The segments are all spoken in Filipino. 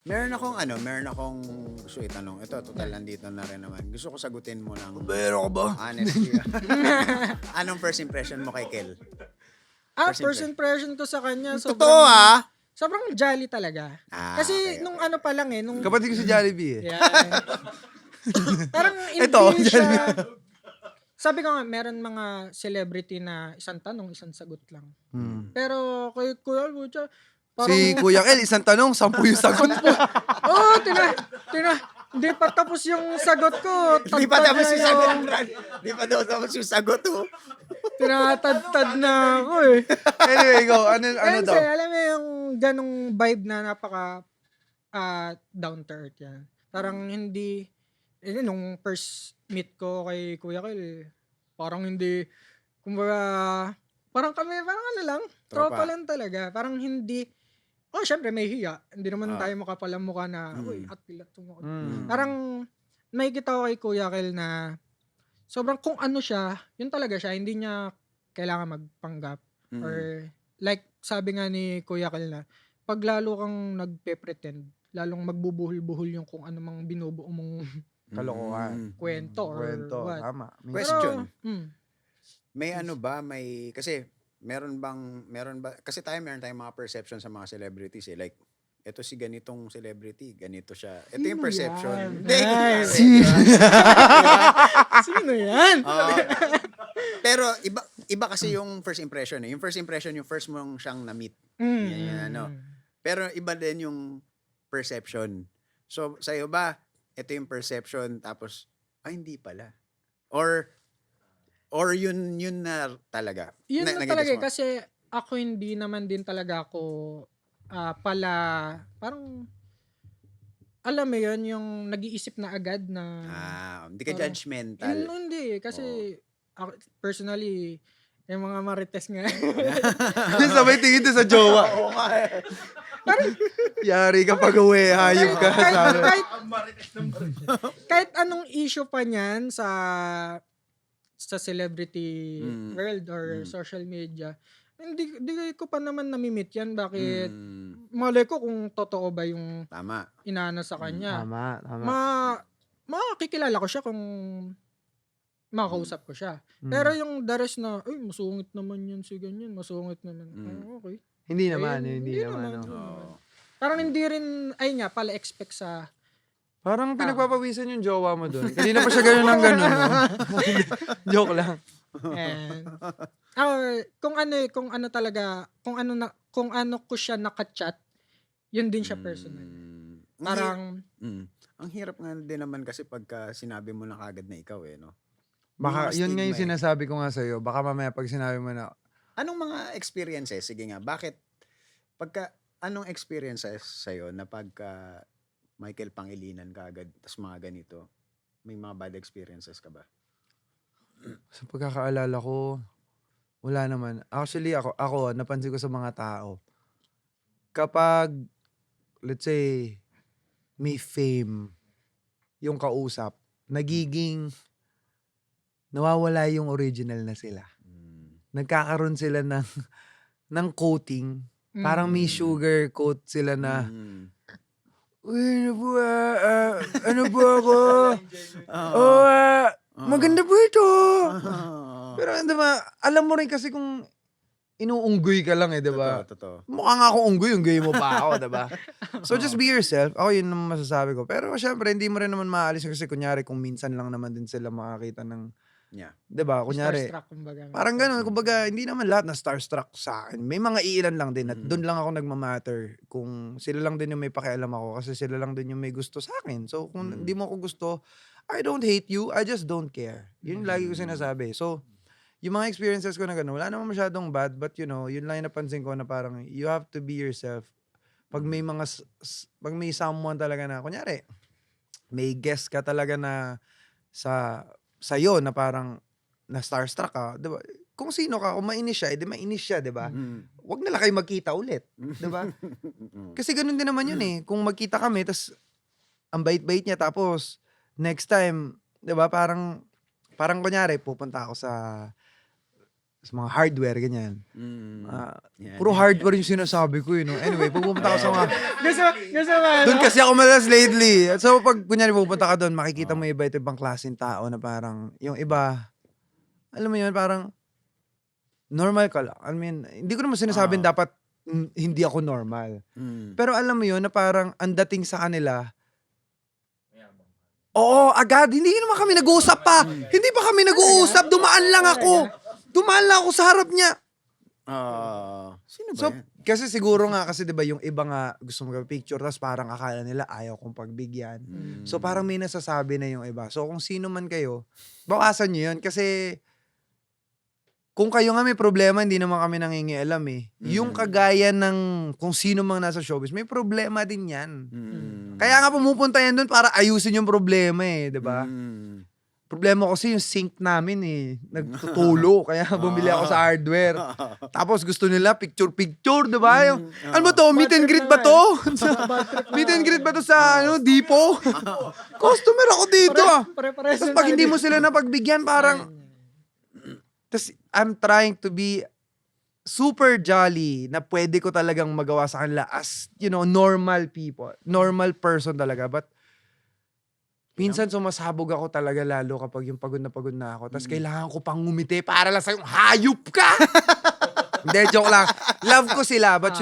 Meron akong gusto itanong. Ito, total nandito na rin naman. Gusto ko sagutin mo ng Pero ka ba? honestly. Anong first impression mo kay Kel? First impression ko sa kanya, Totoo ah! sobrang jolly talaga. Kasi Okay. nung ano pa lang nung Kapatid ko si Jollibee eh. yeah. Parang hindi Ito, siya, sabi ko nga, meron mga celebrity na isang tanong, isang sagot lang. Pero kay Kuya Lucha, parang, Si Kuya Kel, isang tanong, 10 yung sagot. hindi pa tapos yung sagot ko. Di pa tapos Tad-tad yung na sagot, Brad. Di pa daw tapos yung sagot, oh. Tinatad-tad na ako eh. Anyway, go. Ano Kasi daw? alam mo yung ganong vibe na napaka down to earth yan. Parang hindi, nung first meet ko kay Kuya Kel, parang hindi, kumbaga, parang ano lang, tropa lang talaga. Parang hindi, syempre may hiya. Hindi naman tayo makapalamukha na, uy, at pilat mo. Parang, nakikita ko kay Kuya Kel na, sobrang kung ano siya, yun talaga siya, hindi niya kailangan magpanggap. Or, like, sabi nga ni Kuya Kel na, pag lalo kang nagpe-pretend, lalong magbubuhol-buhol yung kung ano mang binubuo mong Kalokohan. kwento or Kwento. what. Tama. Question. Pero, May ano ba, kasi meron ba, kasi meron tayong mga perception sa mga celebrities eh. Like, ito si ganitong celebrity, ganito siya. Ito yung Sino perception. yan? Hindi, Nice. Sino yan? pero iba kasi yung first impression eh. Yung first impression, yung first mong siyang na-meet. Yan, ano. Pero iba din yung perception. So, sa'yo ba, ito yung perception, tapos, hindi pala. Or yun na talaga. Yun na Nag-gets talaga mo? kasi ako hindi naman din talaga ako parang alam mo yun yung nag-iisip na agad na Hindi ka parang- judgmental. hindi kasi ako, personally yung mga marites nga Sabay tingin doon sa jowa. Yari ka pag uwi, hayop ka. Sabi. kahit anong issue pa niyan sa celebrity world or social media, hindi ko pa naman namimit yan. Bakit? Malay ko kung totoo ba yung Tama. inaano sa kanya. Tama. Makikilala ko siya kung makakausap ko siya. Pero yung the rest na, masungit naman yun si ganyan, masungit naman. Okay. Hindi Ayun, naman. Hindi hindi naman. naman. no. Parang hindi rin, pala expect sa, Parang pinagpapawisan yung jowa mo doon. Kanina pa siya gano'n ng gano'n. No? Joke lang. kung ano ko siya naka-chat, yun din siya personal. Parang, Ang hirap nga din naman kasi pagka sinabi mo na kagad na ikaw eh, no? Baka, Mga yun nga yung stigma eh. sinasabi ko nga sa'yo. Baka mamaya pag sinabi mo na, Anong mga experiences? Sige nga, anong experiences sa'yo na pagka Michael Pangilinan kagad, tas mga ganito, may mga bad experiences ka ba? sa pagkakaalala ko, wala naman. Actually, ako napansin ko sa mga tao, kapag, let's say, may fame yung kausap, nagiging, nawawala yung original na sila. Nagkakaroon sila ng coating. Parang may sugar coat sila na, uy, ano ba ako? Maganda po ito. Pero diba, alam mo rin kasi kung inuunggoy ka lang diba? Totoo. Mukha nga akong unggoy mo pa ako, diba? So just be yourself. Ako yun naman masasabi ko. Pero syempre, hindi mo rin naman maalis kasi kunyari kung minsan lang naman din sila makakita ng, Yeah. diba? Kunyari, starstruck, kumbaga. parang gano'n. Kumbaga, hindi naman lahat na starstruck sa akin. May mga iilan lang din at doon lang ako nagmamatter. Kung sila lang din yung may pakialam ako kasi sila lang din yung may gusto sa akin. So, kung hindi mo ako gusto, I don't hate you. I just don't care. Yun yung lagi ko sinasabi. So, yung mga experiences ko na gano'n, wala naman masyadong bad. But you know, yun lang yung napansin ko na parang you have to be yourself. Pag may pag may someone talaga na, kunyari, may guest ka talaga na sa'yo na parang na starstruck ka, diba? Kung sino ka, kung mainis siya, edi mainis siya, diba? Huwag na lang kayo magkita ulit, diba? Kasi ganun din naman yun eh. Kung magkita kami, tas ang bait-bait niya, tapos next time, diba, parang kunyari, pupunta ako sa mga hardware, ganyan. Yan. Puro hardware yung sinasabi ko, Anyway, pag pumunta ka sa mga... Gusto mo, Doon kasi ako malas lately. So, pag kunyari pupunta ka doon, makikita mo iba ito ibang klaseng tao na parang, yung iba, alam mo yun, parang, normal ka lang. I mean, hindi ko naman sinasabing dapat hindi ako normal. Pero alam mo yun, na parang, ang dating sa kanila, oo, agad, hindi naman kami nag-uusap pa. Hindi pa kami nag-uusap, dumaan lang ako sa harap niya. Sino ba So, yan? kasi siguro nga, kasi diba yung iba nga gusto mag-picture, tapos parang akala nila ayaw kong pagbigyan. So, parang may nasasabi na yung iba. So, kung sino man kayo, bawasan nyo yun. Kasi, kung kayo nga may problema, hindi naman kami nangingialam eh. Yung kagaya ng kung sino mang nasa showbiz, may problema din yan. Kaya nga pumupunta yan doon para ayusin yung problema eh, diba? Problema ko kasi yung sink namin eh. Nagtutulo. Kaya bumili ako sa hardware. Tapos gusto nila picture-picture, diba? Yung, ano ba to? Meet and greet ba to? Meet and greet ba to sa depot? Customer ako dito ah. Tapos pag hindi mo sila napagbigyan, parang... Tapos I'm trying to be super jolly na pwede ko talagang magawa sa kanila as, normal people. Normal person talaga. But minsan sumasabog ako talaga lalo kapag yung pagod na ako. Tapos kailangan ko pang ngumiti para lang sa'yong hayop ka! Hindi, joke lang. Love ko sila. But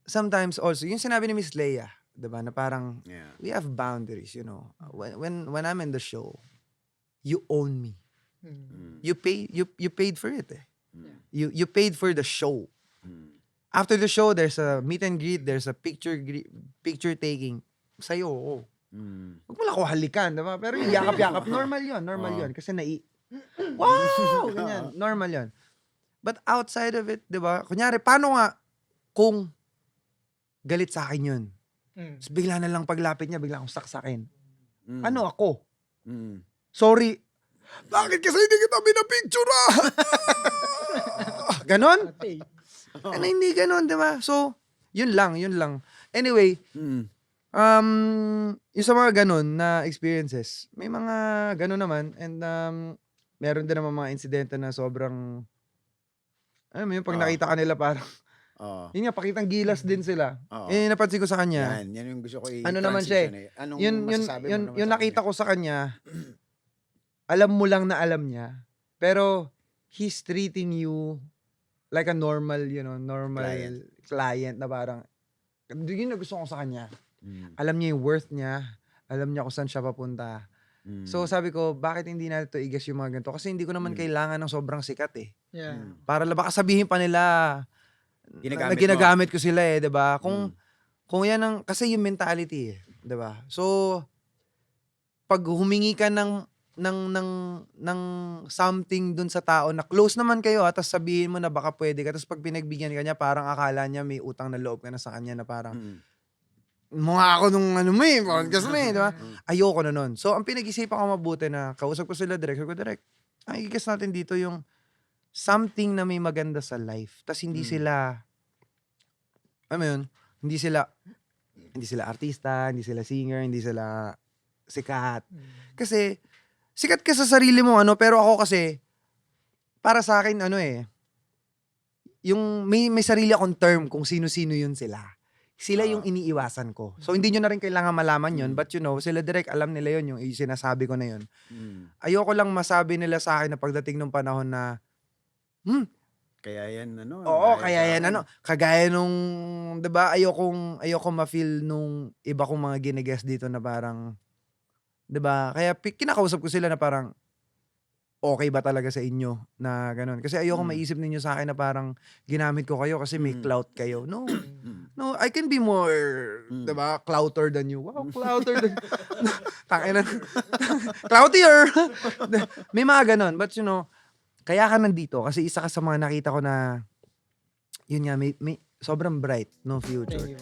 sometimes also, yung sinabi ni Miss Leia, diba, na parang, we have boundaries, When I'm in the show, you own me. You paid for it eh. You paid for the show. After the show, there's a meet and greet, there's a picture taking. Sa'yo, oo. Huwag mo lang ako halikan, diba? Pero yung yakap-yakap, normal yun. Kasi wow! Ganyan, normal yun. But outside of it, diba? Kunyari, paano nga kung galit sa akin yun? Tapos bigla na lang paglapit niya, bigla akong saksakin. Ano ako? Sorry. Bakit kasi hindi kita binapicture Ganon? Hindi ganon, diba? So, yun lang. Anyway, yung sa mga ganon na experiences, may mga ganon naman and meron din naman mga insidente na sobrang alam mo yun, pag nakita ka nila parang yun nga, pakitang gilas din sila. Yun yung napansin ko sa kanya. Yan yung gusto ko Ano naman siya i-transition eh. Anong Yun, masasabi mo naman yung sa nakita kanya? ko sa kanya, alam mo lang na alam niya, pero he's treating you like a normal, normal client na parang, yun na gusto ko sa kanya. Alam niya yung worth niya, alam niya kung saan siya papunta. So sabi ko, bakit hindi natin ito i-guess yung mga ganito? Kasi hindi ko naman kailangan ng sobrang sikat eh. Yeah. Para baka sabihin pa nila, Ginagamit na ginagamit ko sila eh, 'di ba? Kung yan ang kasi yung mentality eh, 'di ba? So pag humingi ka ng something dun sa tao na close naman kayo tapos sabihin mo na baka pwede ka tapos pag pinagbigyan ka niya parang akala niya may utang na loob ka na sa kanya na parang mukha ako nung podcast mo eh, di ba? Ayoko na nun. So ang pinag-isipan ko mabuti na kausap ko sila direct, sabi ko direct, i-guess natin dito yung something na may maganda sa life. Tapos hindi sila ano yun, hindi sila artista, hindi sila singer, hindi sila sikat. Kasi sikat ka sa sarili mo pero ako kasi para sa akin yung may sarili akong term kung sino-sino yun sila. Sila yung iniiwasan ko. So hindi nyo na rin kailangan malaman yun, but sila direct alam nila yun, yung sinasabi ko na yun. Ayoko lang masabi nila sa akin na pagdating ng panahon na Kaya yan oo, kaya yan kagaya nung 'di ba ayoko ma-feel nung iba kong mga gine-guess dito na parang 'di ba? Kaya kinakausap ko sila na parang okay ba talaga sa inyo na gano'n. Kasi ayoko maisip ninyo sa akin na parang ginamit ko kayo kasi may clout kayo. No. No, I can be more 'di ba? Clouter than you. Wow, clouter than tangina. Cloutier. May mga gano'n, but kaya ka nandito kasi isa ka sa mga nakita ko na yun nga may sobrang bright no future.